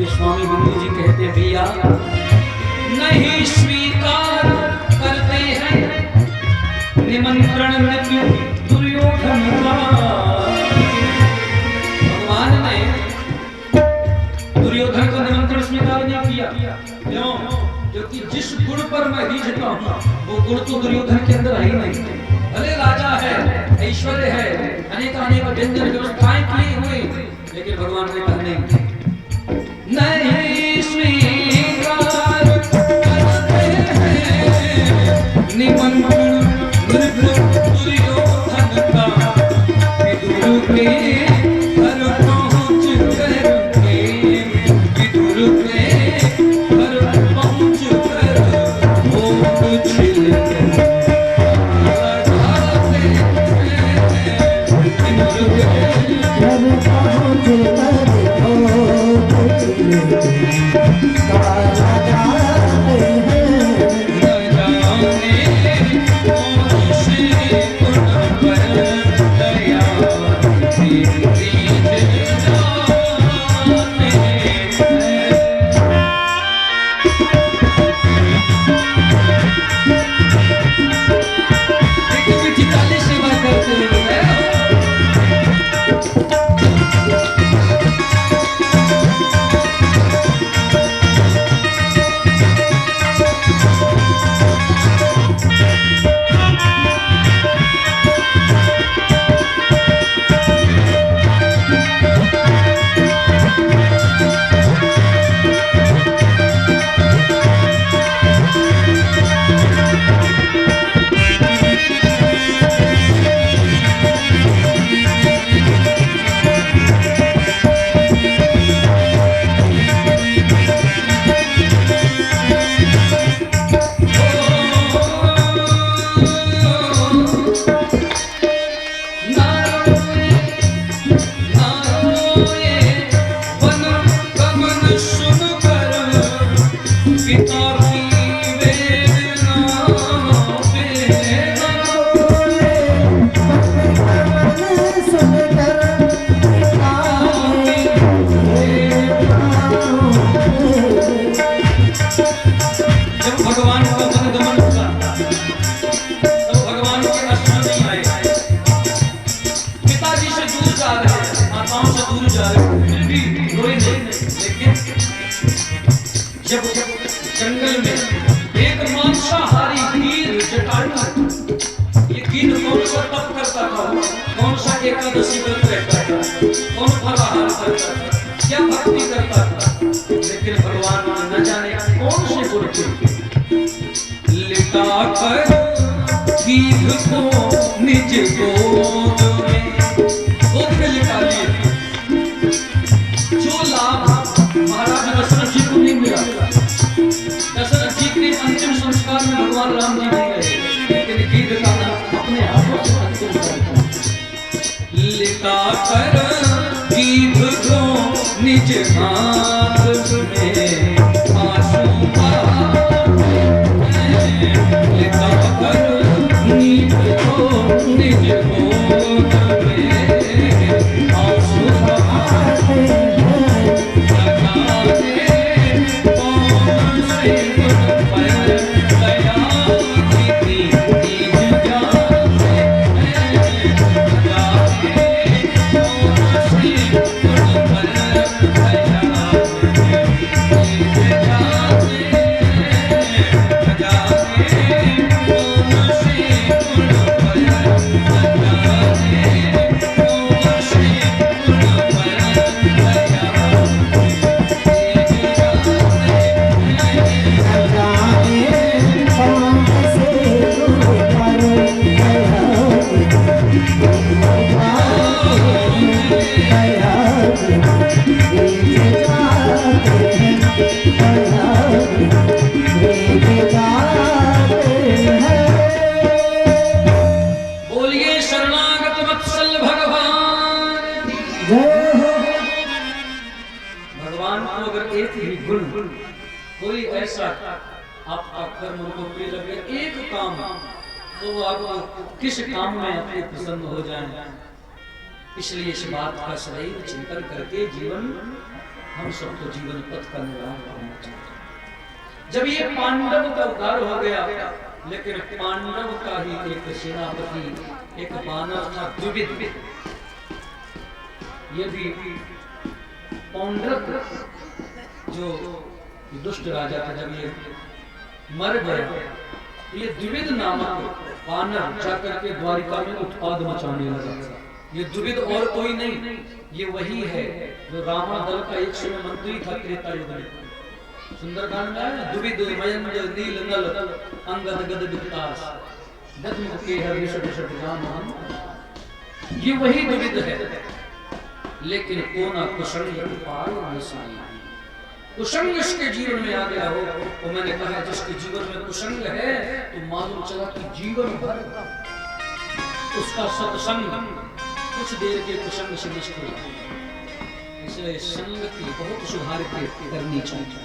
स्वामी बिंदु जी कहते भैया नहीं स्वीकार करते हैं निमंत्रण मृत्यु दुर्योधन का। भगवान ने दुर्योधन को निमंत्रण स्वीकार नहीं किया। क्यों? क्योंकि जिस गुण पर मैं रीझता हूं वो गुण तो दुर्योधन के अंदर है ही नहीं। भले राजा है, ऐश्वर्य है, अनेक अनेक व्यंजन व्यवस्थाएं किए हुए, लेकिन भगवान ने कहा नहीं स्वीकार करते हैं निमंत्रण मृत्यु दुर्योधन का। विदुर के घर पहुंच करके, विदुर के घर पहुंच कर वो छिल जंगल में एक मांसाहारी गिर जटायु, ये गिर कौन सा तप करता था, कौन सा एकादशी व्रत रहता था, कौन फलाहार करता था, क्या भक्ति करता था, लेकिन भगवान न जाने कौन से गुण थे। लिटा कर गिर को निज गोद में लिटा लिए। जो लाभ महाराज दशरथ जी को नहीं मिला, दशरथ जी के अंतिम संस्कार में भगवान राम जी नहीं गए, लेकिन गिद्ध का नाम अपने हाथों से अंतिम कर लिटा कर गिद्ध को निज हाथ में आंसू लिटा कर गिद्ध को निज गोद में आंसू ऐसा आपका कर्म उनको प्रिय लगे, एक काम तो वो आप किस काम में अपने प्रसन्न हो जाएं। इसलिए इस बात का सदैव चिंतन करके जीवन हम सबको जीवन पथ का निर्वाह करना चाहिए। जब ये पांडव का उद्धार हो गया, लेकिन पांडव का ही एक सेनापति, एक बानर था द्विविद, ये भी पौंड्रक जो दुष्ट राजा था, जब ये मर गया, ये द्विविद नामक वानर जाकर के द्वारिका में उत्पाद मचाने लगा। ये द्विविद और कोई नहीं, ये वही है जो रावण का एक समय मंत्री था त्रेता युग में। सुंदरकांड में है द्विविद मयंज नील नल अंगद गद विकास गद के हर विषद विषद जान, ये वही द्विविद है। लेकिन कोना कुसंग पार नहीं, कुसंग इसके जीवन में आ गया हो। तो मैंने कहा जिसके जीवन में कुसंग है तो मालूम चला कि जीवन भर उसका सत्संग कुछ देर के कुसंग से निष्फल है। इसलिए संगति बहुत सुधार करनी चाहिए।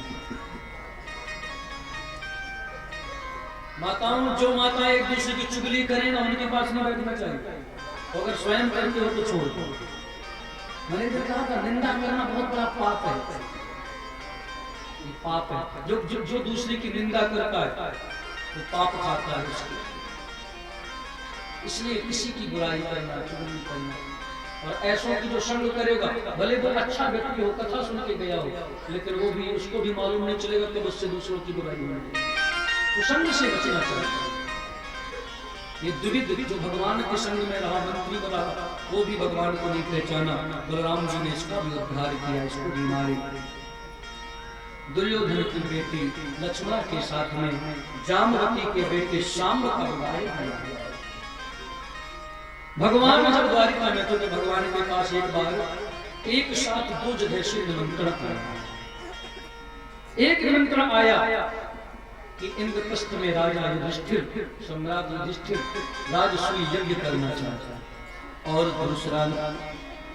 माताओं, जो माता एक दूसरे की चुगली करें ना, उनके पास नहीं बैठना चाहिए। अगर स्वयं करते हो तो छोड़ दो। मैंने तो कहा था निंदा करना बहुत बड़ा पाप है, ये पाप है। जो दूसरे की निंदा करता है वो पाप खाता है उसकी। इसलिए किसी की बुराई करना, चुगली करना, और ऐसों की जो संग करेगा, भले वो अच्छा व्यक्ति हो, कथा सुन के गया हो, लेकिन वो भी उसको भी मालूम नहीं चलेगा कि उससे दूसरों की बुराई होगी। तो संग से बचना चाहिए। ये द्विविद जो भगवान के संग में रहा, मंत्री बना, वो भी भगवान को नहीं पहचाना। बलराम जी ने इसका भी उद्धार किया, इसको भी मारे। दुर्योधन की बेटी लक्ष्मणा के साथ में जामवती के बेटे शाम्ब का विवाह किया। भगवान जब द्वारिका में थे तो भगवान के पास एक बार एक साथ दो जगह से निमंत्रण आया। एक निमंत्रण आया कि इंद्रप्रस्थ में राजा युधिष्ठिर, सम्राट युधिष्ठिर राजसूय यज्ञ करना चाहता है। और दूसरा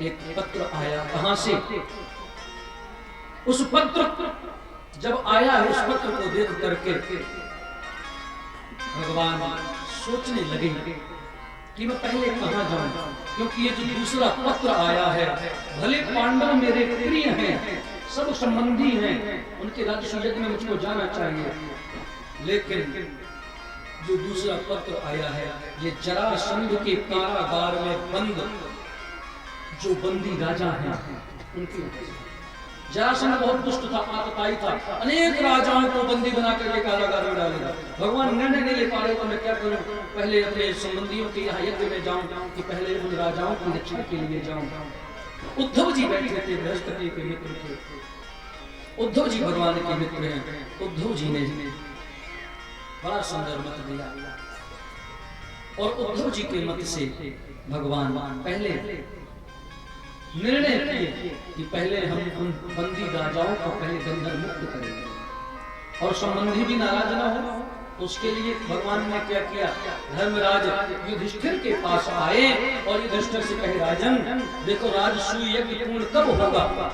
एक पत्र आया, कहां से? उस पत्र जब आया है, उस पत्र को देख करके भगवान सोचने लगे कि मैं पहले कहां जाऊं, क्योंकि ये जो दूसरा पत्र आया है, भले पांडव मेरे प्रिय हैं, सब संबंधी हैं, उनके राजसूय यज्ञ में मुझको जाना चाहिए, लेकिन जो दूसरा पत्र आया है ये जरासंध के कारागार में बंद जो बंदी राजा हैं उनके। जरासंध बहुत दुष्ट था, आतताई था, अनेक राजाओं को बंदी बना करके कारागार में डालेगा। भगवान निर्णय नहीं ले पा रहे तो मैं क्या करूं, पहले अपने संबंधियों के यहाँ यज्ञ में जाऊं कि पहले उन राजाओं की रक्षा के लिए जाऊं। उद्धव जी बैठे थे, बृहस्पति के मित्र थे, उद्धव जी भगवान के मित्र हैं। उद्धव जी ने बड़ा सुंदर मत दिया, और उद्धव जी के मत से भगवान पहले निर्णय किए कि पहले हम उन बंदी राजाओं को पहले बंधन मुक्त करेंगे, और संबंधी भी नाराज ना हो। तो उसके लिए भगवान ने क्या किया, धर्मराज युधिष्ठिर के पास आए और युधिष्ठिर से कहे, राजन देखो, राजसूय यज्ञ पूर्ण कब होगा?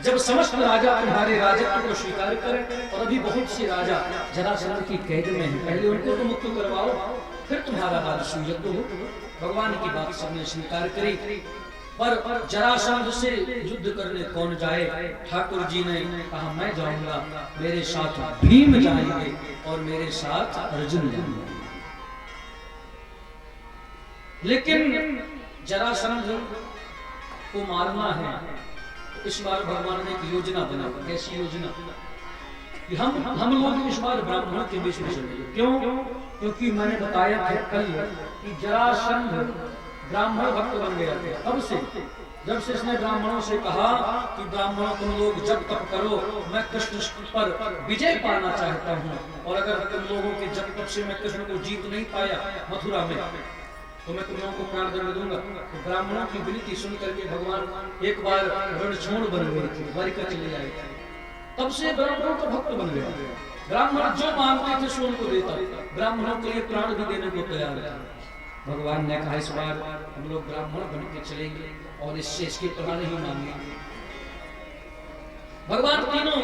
जब समस्त राजा तुम्हारे राजत्व को स्वीकार करें, और अभी बहुत से राजा जरासंध की कैद में हैं, पहले उनको तो मुक्त करवाओ, फिर तुम्हारा राजसूय यज्ञ हो। भगवान की बात सबने स्वीकार करी, पर जरासंध से युद्ध करने कौन जाए? ठाकुर जी ने कहा, मैं जाऊंगा, मेरे साथ भीम जाएंगे और मेरे साथ अर्जुन जाएंगे। लेकिन जरासंध को मारना है। इस बार भगवान ने एक योजना बनाई। कैसी योजना? कि हम लोग इस बार ब्राह्मणों के बीच में चलेंगे। क्यों? क्योंकि मैंने बताया था कल कि जरासंध ब्राह्मण भक्त बन गया था। तब से जब से इसने ब्राह्मणों से कहा कि ब्राह्मणों तुम लोग जब तप करो, मैं कृष्ण पर विजय पाना चाहता हूँ, और अगर तुम लोगों के जब तप से मैं कृष्ण को जीत नहीं पाया मथुरा में, तो मैं तुम लोगों को प्राण दंड दूंगा। तो ब्राह्मणों की विनती सुन करके भगवान एक बार रणछोड़ बन गए थे, द्वारिका चले आए। तब से ब्राह्मणों का भक्त बन गया। ब्राह्मण जो मांगते थे सो उनको देता, ब्राह्मणों के लिए प्राण भी देने को तैयार था। भगवान ने कहा, इस बार हम लोग ब्राह्मण बन के चलेंगे और इससे इसके प्राण ही मांगेंगे। भगवान तीनों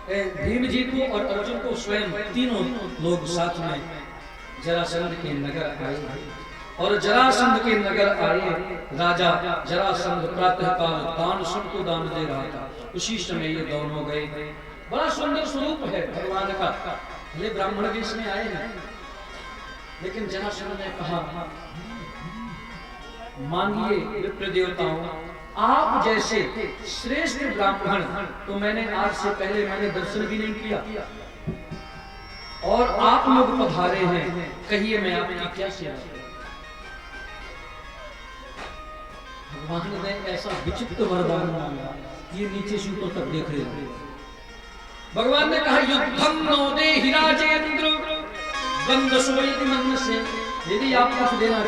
भीम जी को और अर्जुन को स्वयं तीनों लोग साथ में जरासंध के नगर आए और जरासंध के नगर आए। राजा जरासंध प्रातः काल दान सबको दान दे रहा था, उसी समय ये दोनों गए। बड़ा सुंदर स्वरूप है भगवान का, ये ब्राह्मण वेश में आए हैं, लेकिन जरासंध ने कहा मानिए विप्र देवताओं, आप जैसे श्रेष्ठ ब्राह्मण तो मैंने आज से पहले मैंने दर्शन भी नहीं किया, और आप लोग पधारे हैं, कहिए मैं आपकी क्या सेवा करूं। भगवान ने ऐसा विचित्र वरदान मांगा, ये नीचे से ऊपर तक देख रहे हैं। भगवान ने कहा युद्धम नो देहि राजेंद्र बंद सोई मन से, यदि आप कुछ देना